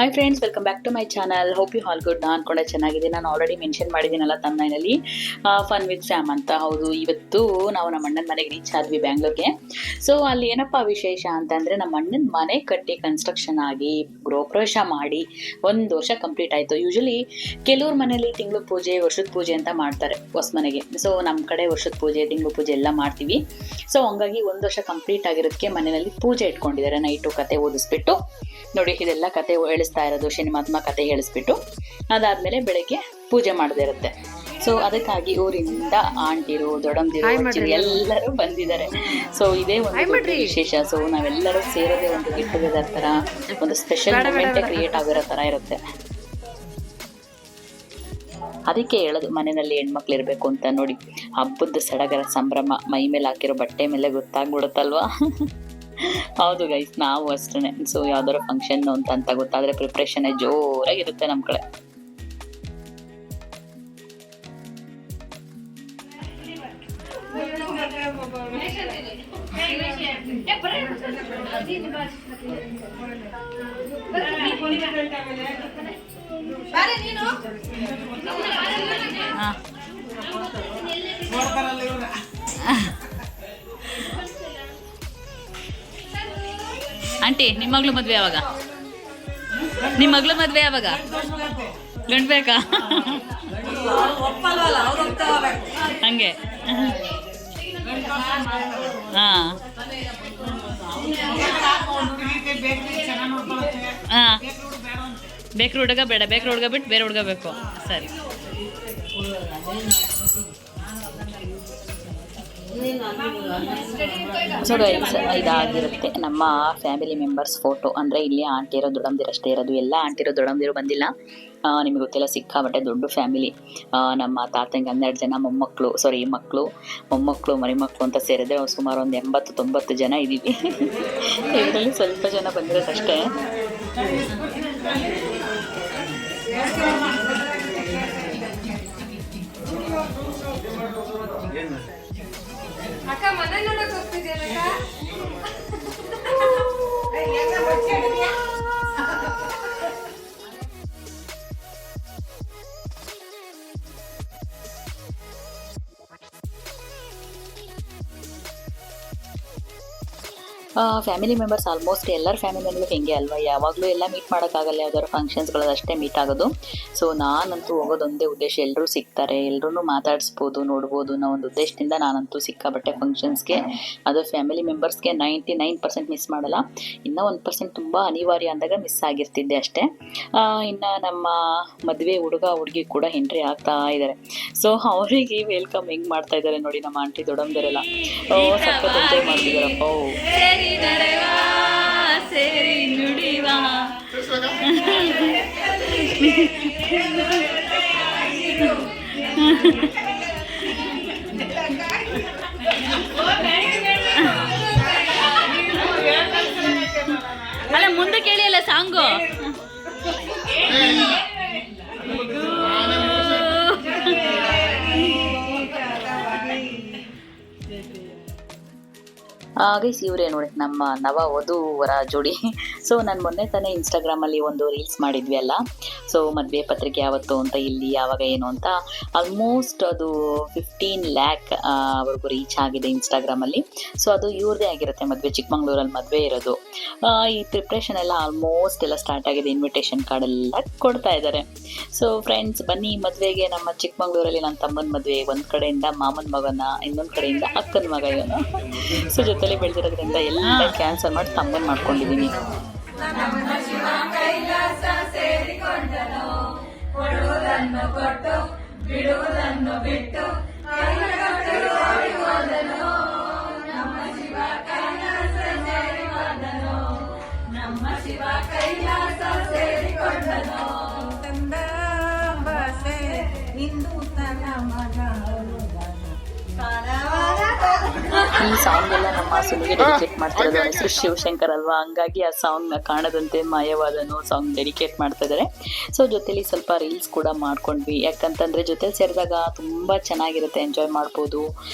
Hi friends, welcome back to my channel. Hope you all good. ನಾನು ಅನ್ಕೊಂಡೆ ಚೆನ್ನಾಗಿದೆ. ನಾನು ಆಲ್ರೆಡಿ ಮೆನ್ಷನ್ ಮಾಡಿದ್ದೀನಲ್ಲ ತಮ್ಮನಲ್ಲಿ ಫನ್ ವಿತ್ ಸ್ಯಾಮ್ ಅಂತ. ಹೌದು, ಇವತ್ತು ನಾವು ನಮ್ಮ ಅಣ್ಣನ ಮನೆಗೆ ರೀಚ್ ಆದ್ವಿ ಬ್ಯಾಂಗ್ಳೂರ್ಗೆ. ಸೊ ಅಲ್ಲಿ ಏನಪ್ಪ ವಿಶೇಷ ಅಂತಂದರೆ, ನಮ್ಮ ಅಣ್ಣನ ಮನೆ ಕಟ್ಟಿ ಕನ್ಸ್ಟ್ರಕ್ಷನ್ ಆಗಿ ಗೃಹಪ್ರವೇಶ ಮಾಡಿ 1 ವರ್ಷ ಕಂಪ್ಲೀಟ್ ಆಯಿತು. ಯೂಶಲಿ ಕೆಲವ್ರ ಮನೇಲಿ ತಿಂಗಳು ಪೂಜೆ, ವರ್ಷದ ಪೂಜೆ ಅಂತ ಮಾಡ್ತಾರೆ ಹೊಸ ಮನೆಗೆ. ಸೊ ನಮ್ಮ ಕಡೆ ವರ್ಷದ ಪೂಜೆ, ತಿಂಗಳು ಪೂಜೆ ಎಲ್ಲ ಮಾಡ್ತೀವಿ. ಸೊ ಹಂಗಾಗಿ 1 ವರ್ಷ ಕಂಪ್ಲೀಟ್ ಆಗಿರೋದಕ್ಕೆ ಮನೆಯಲ್ಲಿ ಪೂಜೆ ಇಟ್ಕೊಂಡಿದ್ದಾರೆ. ನೈಟು ಕತೆ ಓದಿಸ್ಬಿಟ್ಟು ನೋಡಿ, ಇದೆಲ್ಲ ಕತೆ ಹೇಳಿಸ್ತಾ ಇರೋದು, ಶನಿಮಾತ್ಮ ಕತೆ ಹೇಳಿಸ್ಬಿಟ್ಟು ಅದಾದ್ಮೇಲೆ ಬೆಳಗ್ಗೆ ಪೂಜೆ ಮಾಡದೇ ಇರುತ್ತೆ. ಸೊ ಅದಕ್ಕಾಗಿ ಊರಿಂದ ಆಂಟಿರು, ದೊಡ್ಡಂದಿರು, ಎಲ್ಲರೂ ಬಂದಿದ್ದಾರೆ. ಸೊ ಇದೇ ಒಂದು ವಿಶೇಷ. ಸೊ ನಾವೆಲ್ಲರೂ ಸೇರೋದೇ ಒಂದು ಗೆಟ್ ಟುಗೆದರ್ ತರ, ಒಂದು ಸ್ಪೆಷಲ್ ಮೂಮೆಂಟ್ ಕ್ರಿಯೇಟ್ ಆಗಿರೋ ತರ ಇರುತ್ತೆ. ಅದಕ್ಕೆ ಹೇಳೋದು, ಮನೆಯಲ್ಲಿ ಹೆಣ್ಮಕ್ಳು ಇರಬೇಕು ಅಂತ. ನೋಡಿ, ಹಬ್ಬದ ಸಡಗರ ಸಂಭ್ರಮ ಮೈ ಮೇಲೆ ಹಾಕಿರೋ ಬಟ್ಟೆ ಮೇಲೆ ಗೊತ್ತಾಗ್ಬಿಡುತ್ತಲ್ವಾ. ಹೌದು ಗೈಸ್, ನಾವು ಅಷ್ಟೇ. ಸೊ ಯಾವ್ದಾದ್ರು ಫಂಕ್ಷನ್ ಅಂತ ಗೊತ್ತಾದ್ರೆ ಪ್ರಿಪ್ರೇಷನ್ ಜೋರಾಗಿರುತ್ತೆ ನಮ್ಮ ಕಡೆ. ಆಂಟಿ, ನಿಮ್ಮ ಮಗಳು ಮದ್ವೆ ಯಾವಾಗ? ನಿಮ್ಮ ಮಗಳು ಮದ್ವೆ ಯಾವಾಗ? ಗಂಡು ಬೇಕಾ? ಹಂಗೆ ಹಾಂ ಹಾಂ. ಬೇಕ್ರಿ ಹುಡುಗ ಬೇಡ, ಬೇಕ್ರಿ ಹುಡುಗ ಬಿಟ್ಟು ಬೇರೆ ಹುಡುಗ ಬೇಕು. ಸರಿ. ಸೊ ಗೈಸ್, ಇದಾಗಿರುತ್ತೆ ನಮ್ಮ ಫ್ಯಾಮಿಲಿ ಮೆಂಬರ್ಸ್ ಫೋಟೋ. ಅಂದರೆ ಇಲ್ಲಿ ಆಂಟಿರೋ ದೊಡ್ಡಂದಿರು ಅಷ್ಟೇ ಇರೋದು. ಎಲ್ಲ ಆಂಟಿರೋ ದೊಡ್ಡಂದಿರು ಬಂದಿಲ್ಲ. ನಿಮಗೆ ಗೊತ್ತಿಲ್ಲ, ಸಿಕ್ಕಾಬಟ್ಟೆ ದೊಡ್ಡ ಫ್ಯಾಮಿಲಿ. ನಮ್ಮ ತಾತಂಗೆ 12 ಜನ ಮೊಮ್ಮಕ್ಕಳು, ಮಕ್ಕಳು, ಮೊಮ್ಮಕ್ಕಳು, ಮರಿಮಕ್ಕಳು ಅಂತ ಸೇರಿದ್ರೆ ಸುಮಾರು ಒಂದು 80-90 ಜನ ಇದ್ದೀವಿ. ಇದರಲ್ಲಿ ಸ್ವಲ್ಪ ಜನ ಬಂದಿರೋದಷ್ಟೇ. ಅಕ್ಕ ಮನೆ ನೋಡಕ್ ಹೋಗ್ತಿದ್ಯಾ? ಫ್ಯಾಮಿಲಿ ಮೆಂಬರ್ಸ್ ಆಲ್ಮೋಸ್ಟ್ ಎಲ್ಲರ ಫ್ಯಾಮಿಲಿಯಲ್ಲೂ ಹೆಂಗೆ ಅಲ್ವಾ, ಯಾವಾಗಲೂ ಎಲ್ಲ ಮೀಟ್ ಮಾಡೋಕ್ಕಾಗಲ್ಲ, ಯಾವ್ದಾದ್ರು ಫಂಕ್ಷನ್ಸ್ಗಳಲ್ಲಿ ಅಷ್ಟೇ ಮೀಟ್ ಆಗೋದು. ಸೊ ನಾನಂತೂ ಹೋಗೋದೊಂದೇ ಉದ್ದೇಶ, ಎಲ್ಲರೂ ಸಿಗ್ತಾರೆ, ಎಲ್ಲರೂ ಮಾತಾಡಿಸ್ಬೋದು, ನೋಡ್ಬೋದು ಅನ್ನೋ ಒಂದು ಉದ್ದೇಶದಿಂದ ನಾನಂತೂ ಸಿಕ್ಕಾಬಟ್ಟೆ ಫಂಕ್ಷನ್ಸ್ಗೆ, ಅದು ಫ್ಯಾಮಿಲಿ ಮೆಂಬರ್ಸ್ಗೆ 99% ಮಿಸ್ ಮಾಡಲ್ಲ. ಇನ್ನೂ 1% ತುಂಬ ಅನಿವಾರ್ಯ ಅಂದಾಗ ಮಿಸ್ ಆಗಿರ್ತಿದ್ದೆ ಅಷ್ಟೇ. ಇನ್ನು ನಮ್ಮ ಮದುವೆ ಹುಡುಗಿ ಕೂಡ ಎಂಟ್ರಿ ಆಗ್ತಾ ಇದ್ದಾರೆ. ಸೊ ಅವರಿಗೆ ವೆಲ್ಕಮ್ ಹೆಂಗೆ ಮಾಡ್ತಾ ಇದ್ದಾರೆ ನೋಡಿ ನಮ್ಮ ಆಂಟಿ ದೊಡ್ಡಮ್ಮದರೆಲ್ಲ. ಸಖತ್ ಎಂಜಾಯ್ ಮಾಡ್ತಿದ್ದಾರಪ್ಪ. ಸೇರಿ ನುಡಿವಾ ಅಲ್ಲ, ಮುಂದೆ ಕೇಳಿ ಅಲ್ಲ ಸಾಂಗು. ಗೈಸ್, ಇವರೇ ನೋಡಿ ನಮ್ಮ ನವ ವಧುವರ ಜೋಡಿ. ಸೊ ನಾನು ಮೊನ್ನೆ ತಾನೇ ಇನ್ಸ್ಟಾಗ್ರಾಮಲ್ಲಿ ಒಂದು ರೀಲ್ಸ್ ಮಾಡಿದ್ವಿ ಅಲ್ಲ. ಸೊ ಮದುವೆ ಪತ್ರಿಕೆ ಯಾವತ್ತು ಅಂತ, ಇಲ್ಲಿ ಯಾವಾಗ ಏನು ಅಂತ. ಆಲ್ಮೋಸ್ಟ್ ಅದು 15 lakh ವರೆಗೂ ರೀಚ್ ಆಗಿದೆ ಇನ್ಸ್ಟಾಗ್ರಾಮಲ್ಲಿ. ಸೊ ಅದು ಇವ್ರದ್ದೇ ಆಗಿರುತ್ತೆ ಮದುವೆ, ಚಿಕ್ಕಮಂಗ್ಳೂರಲ್ಲಿ ಮದುವೆ ಇರೋದು. ಈ ಪ್ರಿಪ್ರೇಷನ್ ಎಲ್ಲ ಆಲ್ಮೋಸ್ಟ್ ಎಲ್ಲ ಸ್ಟಾರ್ಟ್ ಆಗಿದೆ. ಇನ್ವಿಟೇಷನ್ ಕಾರ್ಡ್ ಎಲ್ಲ ಕೊಡ್ತಾ ಇದ್ದಾರೆ. ಸೊ ಫ್ರೆಂಡ್ಸ್, ಬನ್ನಿ ಮದುವೆಗೆ. ನಮ್ಮ ಚಿಕ್ಕಮಂಗ್ಳೂರಲ್ಲಿ ನನ್ನ ತಮ್ಮನ ಮದುವೆ, ಒಂದು ಕಡೆಯಿಂದ ಮಾಮನ ಮಗನ, ಇನ್ನೊಂದು ಕಡೆಯಿಂದ ಅಕ್ಕನ ಮಗ ಇವನು. ಸೊ ಜೊತೆಲಿ ಬೆಳೆದಿರೋದ್ರಿಂದ ಎಲ್ಲ ಕ್ಯಾನ್ಸಲ್ ಮಾಡಿ ತಮ್ಮನ್ ಮಾಡ್ಕೊಂಡಿದ್ದೀನಿ. ಈ ಸಾಂಗ್ ಎಲ್ಲ ನಮ್ಮ ಸುನಿಗೆ ಡೆಡಿಕೇಟ್ ಮಾಡ್ತಿರೋದು ಅವನ ಹೆಸರು ಶಿವಶಂಕರ್ ಅಲ್ವಾ, ಹಂಗಾಗಿ ಆ ಸಾಂಗ್ನ ಕಾಣದಂತೆ ಮಾಯವಾದನು ಸಾಂಗ್ ಡೆಡಿಕೇಟ್ ಮಾಡ್ತಾ ಇದ್ದಾರೆ. ಸೊ ಜೊತೆಲಿ ಸ್ವಲ್ಪ ರೀಲ್ಸ್ ಕೂಡ ಮಾಡ್ಕೊಂಡ್ವಿ, ಯಾಕಂತಂದರೆ ಜೊತೆಲಿ ಸೇರಿದಾಗ ತುಂಬ ಚೆನ್ನಾಗಿರುತ್ತೆ, ಎಂಜಾಯ್ ಮಾಡ್ಬೋದು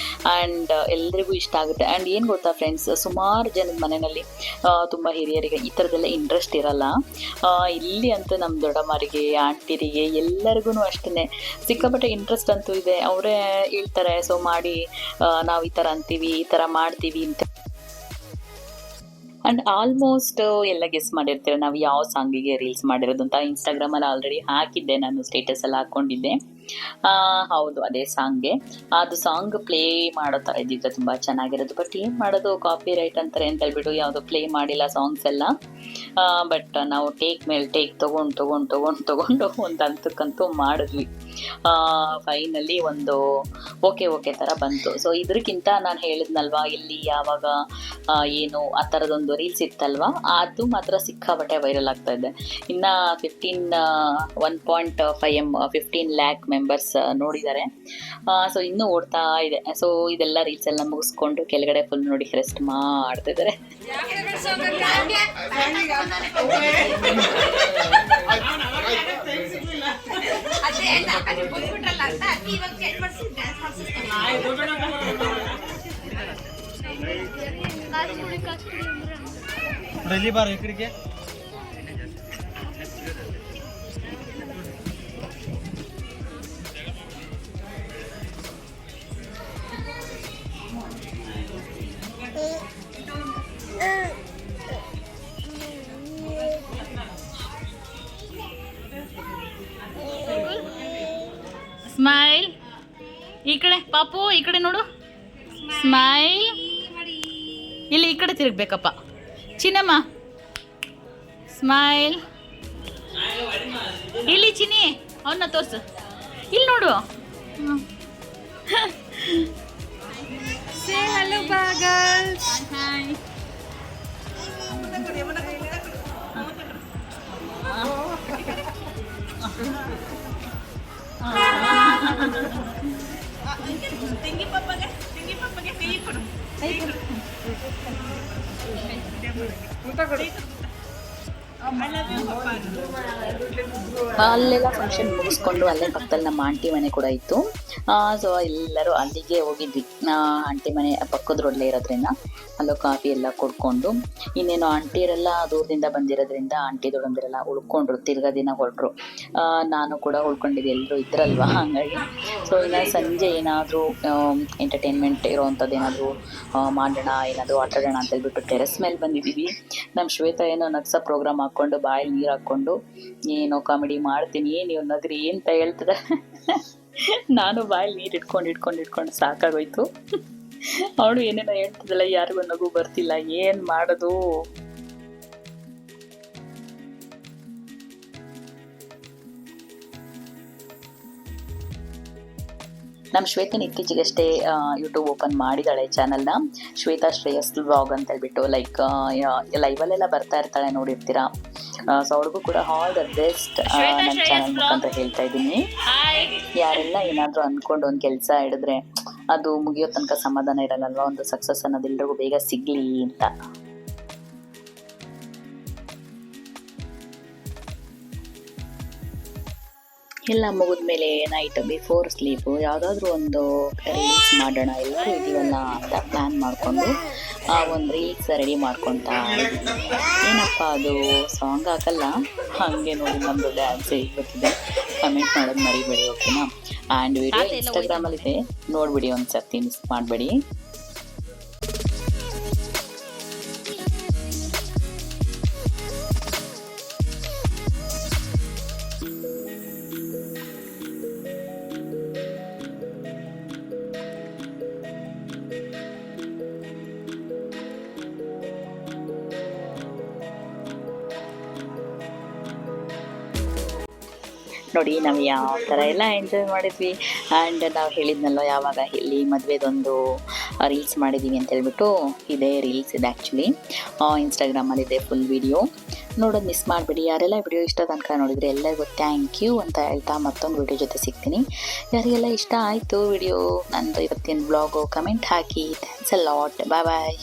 ಆ್ಯಂಡ್ ಎಲ್ರಿಗೂ ಇಷ್ಟ ಆಗುತ್ತೆ. ಆ್ಯಂಡ್ ಏನು ಗೊತ್ತಾ ಫ್ರೆಂಡ್ಸ್, ಸುಮಾರು ಜನದ ಮನೆಯಲ್ಲಿ ತುಂಬ ಹಿರಿಯರಿಗೆ ಈ ಥರದ್ದೆಲ್ಲ ಇಂಟ್ರೆಸ್ಟ್ ಇರಲ್ಲ. ಇಲ್ಲಿ ಅಂತೂ ನಮ್ಮ ದೊಡ್ಡಮ್ಮರಿಗೆ, ಆಂಟಿರಿಗೆ ಎಲ್ಲರಿಗೂ ಅಷ್ಟೇ ಸಿಕ್ಕಾಪಟ್ಟೆ ಇಂಟ್ರೆಸ್ಟ್ ಅಂತೂ ಇದೆ. ಅವರೇ ಹೇಳ್ತಾರೆ, ಸೊ ಮಾಡಿ ನಾವು ಈ ಥರ ಅಂತೀವಿ, ಈ ಥರ ಮಾಡ್ತೀವಿ ಅಂತ. ಆ್ಯಂಡ್ ಆಲ್ಮೋಸ್ಟ್ ಎಲ್ಲ ಗೆಸ್ ಮಾಡಿರ್ತೀರ ನಾವು ಯಾವ ಸಾಂಗಿಗೆ ರೀಲ್ಸ್ ಮಾಡಿರೋದು ಅಂತ. ಇನ್ಸ್ಟಾಗ್ರಾಮಲ್ಲಿ ಆಲ್ರೆಡಿ ಹಾಕಿದ್ದೆ, ನಾನು ಸ್ಟೇಟಸ್ ಎಲ್ಲ ಹಾಕ್ಕೊಂಡಿದ್ದೆ. ಹೌದು, ಅದೇ ಸಾಂಗ್ಗೆ. ಅದು ಸಾಂಗ್ ಪ್ಲೇ ಮಾಡೋ ಥರ ಇದ್ದಿದ್ರೆ ತುಂಬ ಚೆನ್ನಾಗಿರೋದು. ಬಟ್ ಏನು ಮಾಡೋದು, ಕಾಪಿ ರೈಟ್ ಅಂತಾರೆ ಅಂತ ಹೇಳ್ಬಿಟ್ಟು ಯಾವುದೋ ಪ್ಲೇ ಮಾಡಿಲ್ಲ ಸಾಂಗ್ಸ್ ಎಲ್ಲ. ಬಟ್ ನಾವು ಟೇಕ್ ಮೇಲೆ ಟೇಕ್ ತೊಗೊಂಡು ಒಂದು ಹಂತಕ್ಕಂತೂ ಮಾಡಿದ್ವಿ. ಫೈನಲಿ ಒಂದು ಓಕೆ ಥರ ಬಂತು. ಸೊ ಇದಕ್ಕಿಂತ ನಾನು ಹೇಳಿದ್ನಲ್ವಾ, ಇಲ್ಲಿ ಯಾವಾಗ ಏನು ಆ ಥರದೊಂದು ರೀಲ್ಸ್ ಇತ್ತಲ್ವ, ಅದು ಮಾತ್ರ ಸಿಕ್ಕಾಪಟ್ಟೆ ವೈರಲ್ ಆಗ್ತಾ ಇದೆ. ಇನ್ನು 15 ಲ್ಯಾಕ್ ಮೆಂಬರ್ಸ್ ನೋಡಿದ್ದಾರೆ. ಸೊ ಇನ್ನೂ ಓಡ್ತಾ ಇದೆ. ಸೊ ಇದೆಲ್ಲ ರೀಲ್ಸ್ ಎಲ್ಲ ಮುಗಿಸ್ಕೊಂಡು ಕೆಳಗಡೆ ಫುಲ್ ನೋಡಿ ರೆಸ್ಟ್ ಮಾಡ್ತಿದ್ದಾರೆ. ಬಾರ ಇಕ್ಕಡಿಗೆ ಸ್ಮೈಲ್. ಈ ಕಡೆ ಪಾಪು, ಈ ಕಡೆ ನೋಡು. ಸ್ಮೈಲ್. ಇಲ್ಲಿ ಈ ಕಡೆ ತಿರುಗ್ಬೇಕಪ್ಪ. ಚಿನ್ನಮ್ಮ ಸ್ಮೈಲ್. ಇಲ್ಲಿ ಚಿನ್ನಿ ಅವನ್ನ ತೋರ್ಸು. ಇಲ್ಲಿ ನೋಡು. Say hello, Bagels. Hi. Tinggi papa ke tinggi kodu. ಅಲ್ಲೆಲ್ಲ ಫಂಕ್ಷನ್ ಮುಗಿಸ್ಕೊಂಡು ಅಲ್ಲೇ ಪಕ್ಕದಲ್ಲಿ ನಮ್ಮ ಆಂಟಿ ಮನೆ ಕೂಡ ಇತ್ತು. ಸೊ ಎಲ್ಲರೂ ಅಲ್ಲಿಗೆ ಹೋಗಿದ್ವಿ. ಆಂಟಿ ಮನೆ ಪಕ್ಕದ ರೋಡ್ಲೇ ಇರೋದ್ರಿಂದ ಅಲ್ಲೂ ಕಾಫಿ ಎಲ್ಲ ಕೊಡ್ಕೊಂಡು, ಇನ್ನೇನು ಆಂಟಿಯರೆಲ್ಲ ದೂರದಿಂದ ಬಂದಿರೋದ್ರಿಂದ ಆಂಟಿ ದೊಡ್ಡಂದಿರೆಲ್ಲ ಉಳ್ಕೊಂಡ್ರು, ತಿರ್ಗಾ ದಿನ ಹೊರಟ್ರು. ನಾನು ಕೂಡ ಉಳ್ಕೊಂಡಿದ್ದೆ, ಎಲ್ಲರೂ ಇದ್ರಲ್ವ, ಹಾಗಾಗಿ. ಸೊ ಇನ್ನು ಸಂಜೆ ಏನಾದರೂ ಎಂಟರ್ಟೈನ್ಮೆಂಟ್ ಇರೋವಂಥದ್ದು ಏನಾದರೂ ಮಾಡೋಣ, ಏನಾದರೂ ಆಟಾಡೋಣ ಅಂತ ಹೇಳ್ಬಿಟ್ಟು ಟೆರೆಸ್ ಮೇಲೆ ಬಂದಿದ್ದೀವಿ. ನಮ್ಮ ಶ್ವೇತಾ ಏನೋ ನಗ್ಸೋ ಪ್ರೋಗ್ರಾಮ್ ಹಾಕ್ಕೊಂಡು ಬಾಯಲ್ಲಿ ನೀರು ಹಾಕ್ಕೊಂಡು ಏನೋ ಕಾಮಿಡಿ ಮಾಡ್ತೀನಿ, ನೀವು ನಗ್ರಿ ಅಂತ ಹೇಳ್ತದೆ. ನಾನು ಬಾಯಲ್ಲಿ ನೀರು ಇಟ್ಕೊಂಡು ಸಾಕಾಗೋಯ್ತು. ಅವಳು ಏನೇನೋ ಹೇಳ್ತಿದ್ದಲ್ಲ, ಯಾರಿಗೂ ನಗು ಬರ್ತಿಲ್ಲ, ಏನು ಮಾಡೋದು. ನಮ್ಮ ಶ್ವೇತನ ಇತ್ತೀಚೆಗಷ್ಟೇ ಯೂಟ್ಯೂಬ್ ಓಪನ್ ಮಾಡಿದ್ದಾಳೆ ಚಾನಲ್ನ, ಶ್ವೇತಾ ಶ್ರೇಯಸ್ ವ್ಲಾಗ್ ಅಂತ ಹೇಳ್ಬಿಟ್ಟು. ಲೈಕ್ ಲೈವಲ್ಲೆಲ್ಲ ಬರ್ತಾ ಇರ್ತಾಳೆ, ನೋಡಿರ್ತೀರಾ. ಸೊ ಅವ್ರಿಗೂ ಕೂಡ ಆಲ್ ದ ಬೆಸ್ಟ್ ನನ್ನ ಚಾನಲ್ ಮುಖಾಂತರ ಹೇಳ್ತಾ ಇದ್ದೀನಿ. ಯಾರೆಲ್ಲ ಏನಾದರೂ ಅಂದ್ಕೊಂಡು ಒಂದು ಕೆಲಸ ಹಿಡಿದ್ರೆ ಅದು ಮುಗಿಯೋ ತನಕ ಸಮಾಧಾನ ಇರಲ್ಲಲ್ವ, ಒಂದು ಸಕ್ಸಸ್ ಅನ್ನೋದು ಎಲ್ರಿಗೂ ಬೇಗ ಸಿಗಲಿ ಅಂತ. ಎಲ್ಲ ಮುಗಿದ್ಮೇಲೆ ನೈಟ್ ಬಿಫೋರ್ ಸ್ಲೀಪು ಯಾವುದಾದ್ರೂ ಒಂದು ರೀಲ್ಸ್ ಮಾಡೋಣ, ಎಲ್ಲರೂ ಇದೀವಲ್ಲ ಅಂತ ಪ್ಲ್ಯಾನ್ ಮಾಡಿಕೊಂಡು ಒಂದು ರೀಲ್ಸ್ ರೆಡಿ ಮಾಡ್ಕೊತಾ ಏನಪ್ಪ ಅದು ಸಾಂಗ್ ಹಾಕಲ್ಲ, ಹಾಗೆ ನೋಡಿ ನಮ್ಮದು ಡ್ಯಾನ್ಸ್ ಗೊತ್ತಿದೆ. ಕಮೆಂಟ್ ಮಾಡೋದು ಮರಿಬೇಡಿ, ಓಕೆನಾ. ಆ್ಯಂಡ್ ವಿಡಿಯೋ ಇನ್ಸ್ಟಾಗ್ರಾಮಲ್ಲಿದೆ, ನೋಡಿಬಿಡಿ ಒಂದು ಸರ್ತಿ, ಮಿಸ್ ಮಾಡಬೇಡಿ. ನೋಡಿ ನಾವು ಯಾವ ಥರ ಎಲ್ಲ ಎಂಜಾಯ್ ಮಾಡಿದ್ವಿ. ಆ್ಯಂಡ್ ನಾವು ಹೇಳಿದ್ನಲ್ಲ ಯಾವಾಗ ಇಲ್ಲಿ ಮದುವೆದೊಂದು ರೀಲ್ಸ್ ಮಾಡಿದ್ದೀವಿ ಅಂತ ಹೇಳ್ಬಿಟ್ಟು, ಇದೇ ರೀಲ್ಸ್ ಇದೆ ಆ್ಯಕ್ಚುಲಿ, ಇನ್ಸ್ಟಾಗ್ರಾಮಲ್ಲಿದೆ ಫುಲ್ ವಿಡಿಯೋ, ನೋಡೋದು ಮಿಸ್ ಮಾಡಿಬಿಡಿ. ಯಾರೆಲ್ಲ ವಿಡಿಯೋ ಇಷ್ಟ ತನಕ ನೋಡಿದರೆ ಎಲ್ಲರಿಗೂ ಥ್ಯಾಂಕ್ ಯು ಅಂತ ಹೇಳ್ತಾ ಮತ್ತೊಂದು ವಿಡಿಯೋ ಜೊತೆ ಸಿಗ್ತೀನಿ. ಯಾರಿಗೆಲ್ಲ ಇಷ್ಟ ಆಯಿತು ವಿಡಿಯೋ ನಂದು ಇವತ್ತಿನ ಬ್ಲಾಗು, ಕಮೆಂಟ್ ಹಾಕಿ. Thanks a lot. Bye bye.